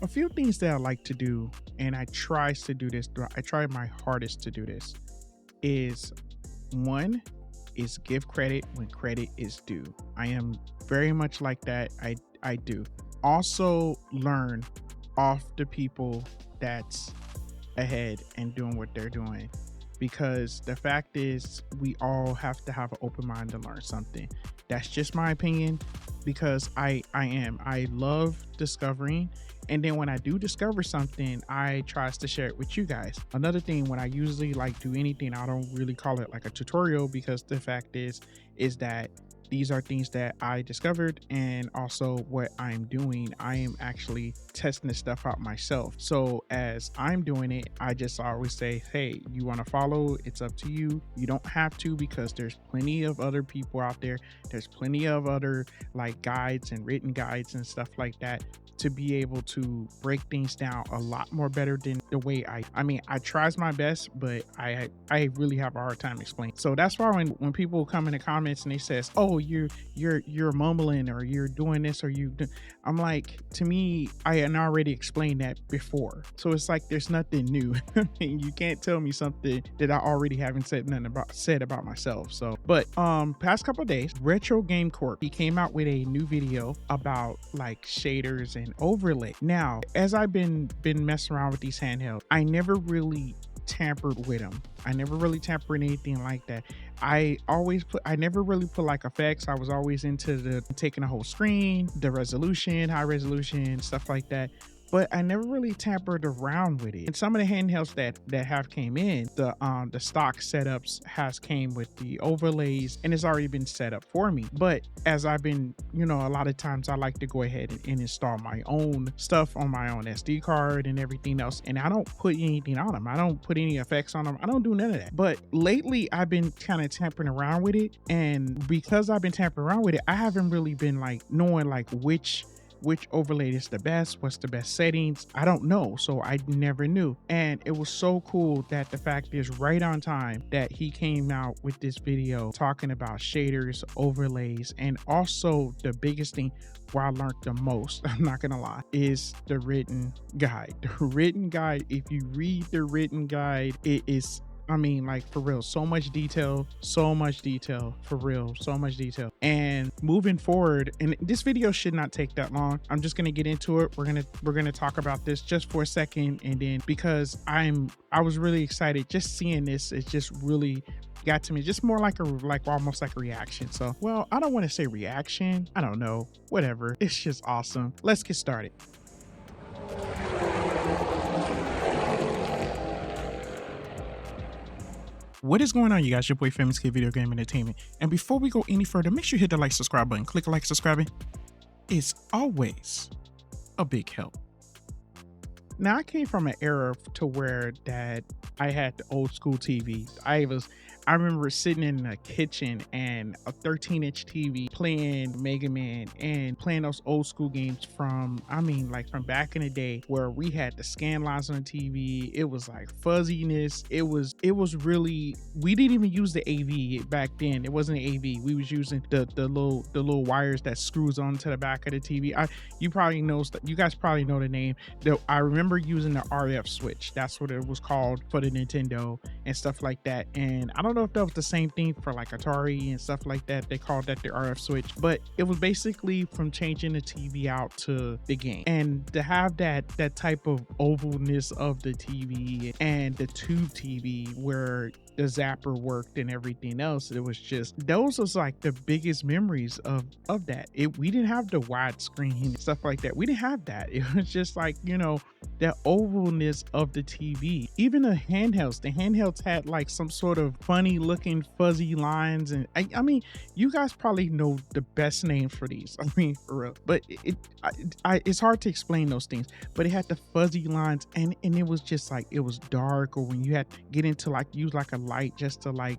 A few things that I like to do, and I tries to do this. I try my hardest to do this. Is one is give credit when credit is due. I am very much like that. I do. Also learn off the people that's ahead and doing what they're doing, because the fact is we all have to have an open mind to learn something. That's just my opinion, because I love discovering, and then when I do discover something, I tries to share it with you guys. Another thing, when I usually like do anything, I don't really call it like a tutorial, because the fact is that these are things that I discovered, and also what I'm doing, I am actually testing this stuff out myself. So as I'm doing it, I just always say, hey, you want to follow, it's up to you. You don't have to, because there's plenty of other people out there. There's plenty of other like guides and written guides and stuff like that, to be able to break things down a lot more better than the way I tries my best, but I really have a hard time explaining. So that's why when people come in the comments and they says, oh, you're mumbling, or you're doing this, or I'm like, to me, I already explained that before. So it's like there's nothing new. You can't tell me something that I already haven't said about myself. So but past couple of days, Retro Game Corp, he came out with a new video about like shaders and overlay. Now, as I've been messing around with these handhelds, I never really tampered with them. I never really tampered anything like that. I never really put like effects. I was always into the taking the whole screen, the resolution, high resolution, stuff like that. But I never really tampered around with it. And some of the handhelds that have came in, the stock setups has came with the overlays, and it's already been set up for me. But as I've been, a lot of times I like to go ahead and install my own stuff on my own SD card and everything else. And I don't put anything on them. I don't put any effects on them. I don't do none of that. But lately I've been kind of tampering around with it. And because I've been tampering around with it, I haven't really been like knowing like which overlay is the best, what's the best settings. I don't know, so I never knew. And it was so cool that the fact is right on time that he came out with this video talking about shaders, overlays, and also the biggest thing where I learned the most, I'm not gonna lie, is the written guide. The written guide, if you read the written guide, it is, like for real, so much detail, for real, so much detail. And moving forward, and this video should not take that long. I'm just gonna get into it. We're gonna talk about this just for a second, and then because I was really excited just seeing this, it just really got to me, just more like almost like a reaction. So, well, I don't want to say reaction, I don't know, whatever. It's just awesome. Let's get started. What is going on, you guys? Your boy Famous Kid Video Game Entertainment. And before we go any further, make sure you hit the like, subscribe button. Click like, subscribing. It's always a big help. Now, I came from an era to where that I had the old school TV. I remember sitting in the kitchen and a 13-inch TV playing Mega Man and playing those old school games from back in the day, where we had the scan lines on the TV. It was like fuzziness. It was really, we didn't even use the AV back then. It wasn't an AV. We was using the little wires that screws onto the back of the TV. You guys probably know the name. I remember using the RF switch. That's what it was called for the Nintendo and stuff like that. And I don't know if that was the same thing for like Atari and stuff like that. They called that the RF switch, but it was basically from changing the TV out to the game. And to have that type of ovalness of the TV and the tube TV where the zapper worked and everything else, it was just, those was like the biggest memories of that. We didn't have the widescreen and stuff like that. We didn't have that. It was just like, that ovalness of the TV. Even the handhelds had like some sort of funny looking fuzzy lines. And I mean, you guys probably know the best names for these. I mean, for real. But it's hard to explain those things. But it had the fuzzy lines, and it was just like, it was dark, or when you had to get into like use like a light just to like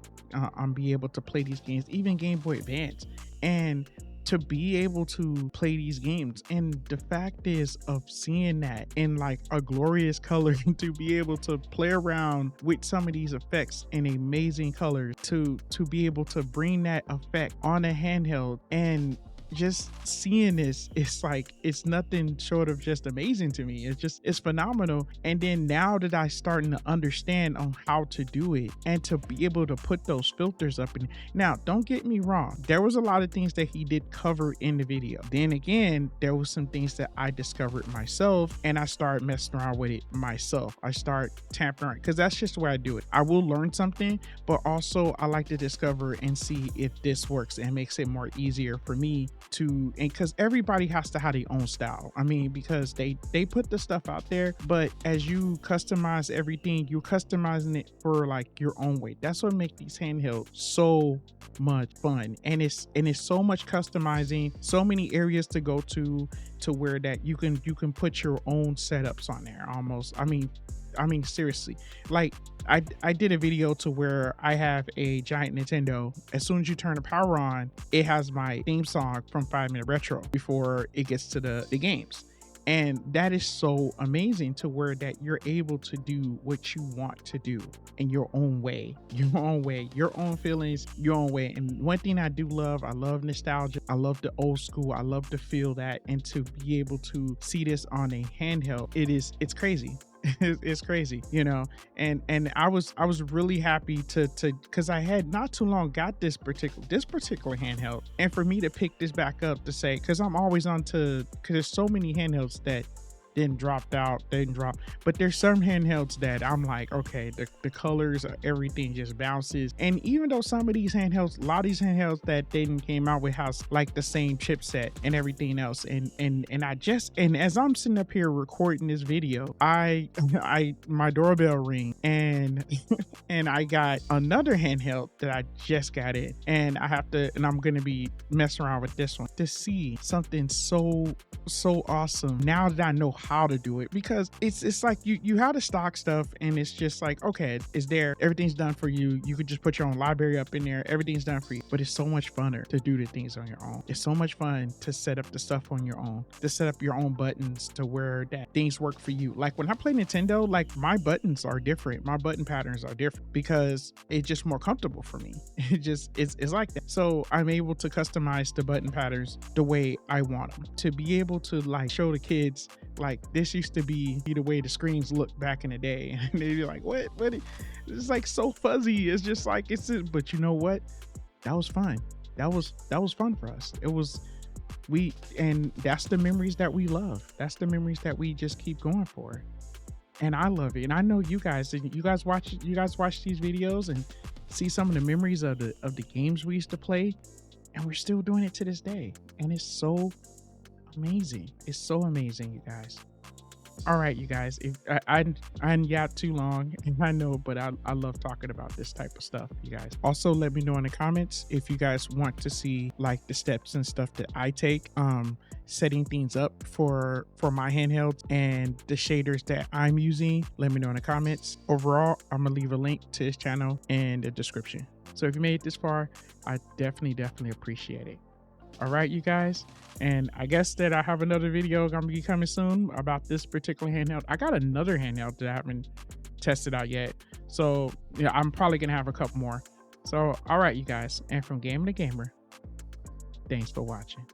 be able to play these games, even Game Boy Advance. And to be able to play these games, and the fact is of seeing that in like a glorious color, to be able to play around with some of these effects in amazing colors, to be able to bring that effect on a handheld, and just seeing this, it's like, it's nothing short of just amazing to me. It's phenomenal. And then now that I starting to understand on how to do it and to be able to put those filters up. And now, don't get me wrong, there was a lot of things that he did cover in the video. Then again, there was some things that I discovered myself, and I started messing around with it myself. I start tampering, because that's just the way I do it. I will learn something, but also I like to discover and see if this works, and makes it more easier for me to, and because everybody has to have their own style. I mean, because they put the stuff out there, but as you customize everything, you're customizing it for like your own way. That's what makes these handhelds so much fun. And it's so much customizing, so many areas to go to where that you can put your own setups on there almost. I mean, seriously, like I did a video to where I have a giant Nintendo. As soon as you turn the power on, it has my theme song from 5 Minute Retro before it gets to the games. And that is so amazing, to where that you're able to do what you want to do in your own way, your own feelings, your own way. And one thing I do love, I love nostalgia. I love the old school. I love to feel that, and to be able to see this on a handheld, it's crazy. It's crazy, you know. And I was really happy to because I had not too long got this particular handheld, and for me to pick this back up to say, because I'm always on to, because there's so many handhelds that didn't drop, but there's some handhelds that I'm like, okay, the colors, everything just bounces. And even though some of these handhelds, a lot of these handhelds that they came out with has like the same chipset and everything else, and as I'm sitting up here recording this video, my doorbell ring, and and I got another handheld that I just got in, and I'm gonna be messing around with this one to see something so awesome now that I know how to do it. Because it's like you have the stock stuff, and it's just like, okay, it's there, everything's done for you. You could just put your own library up in there, everything's done for you. But it's so much funner to do the things on your own. It's so much fun to set up the stuff on your own, to set up your own buttons to where that things work for you. Like when I play Nintendo, like my buttons are different, my button patterns are different, because it's just more comfortable for me. It's like that. So I'm able to customize the button patterns the way I want them, to be able to like show the kids, like, this used to be the way the screens looked back in the day, and they'd be like, what it's like so fuzzy. It's just like, but you know what, that was fun. That was fun for us. And that's the memories that we love. That's the memories that we just keep going for. And I love it. And I know you guys watch these videos and see some of the memories of the games we used to play, and we're still doing it to this day. And it's so amazing. It's so amazing, you guys. All right, you guys, if I yapped too long, and I know, but I love talking about this type of stuff, you guys. Also, let me know in the comments if you guys want to see like the steps and stuff that I take setting things up for my handhelds and the shaders that I'm using. Let me know in the comments. Overall, I'm gonna leave a link to his channel in the description. So if you made it this far, I definitely appreciate it. All right, you guys, and I guess that I have another video gonna be coming soon about this particular handheld. I got another handheld that I haven't tested out yet, so yeah, I'm probably gonna have a couple more. So all right, you guys, and from gamer to gamer, thanks for watching.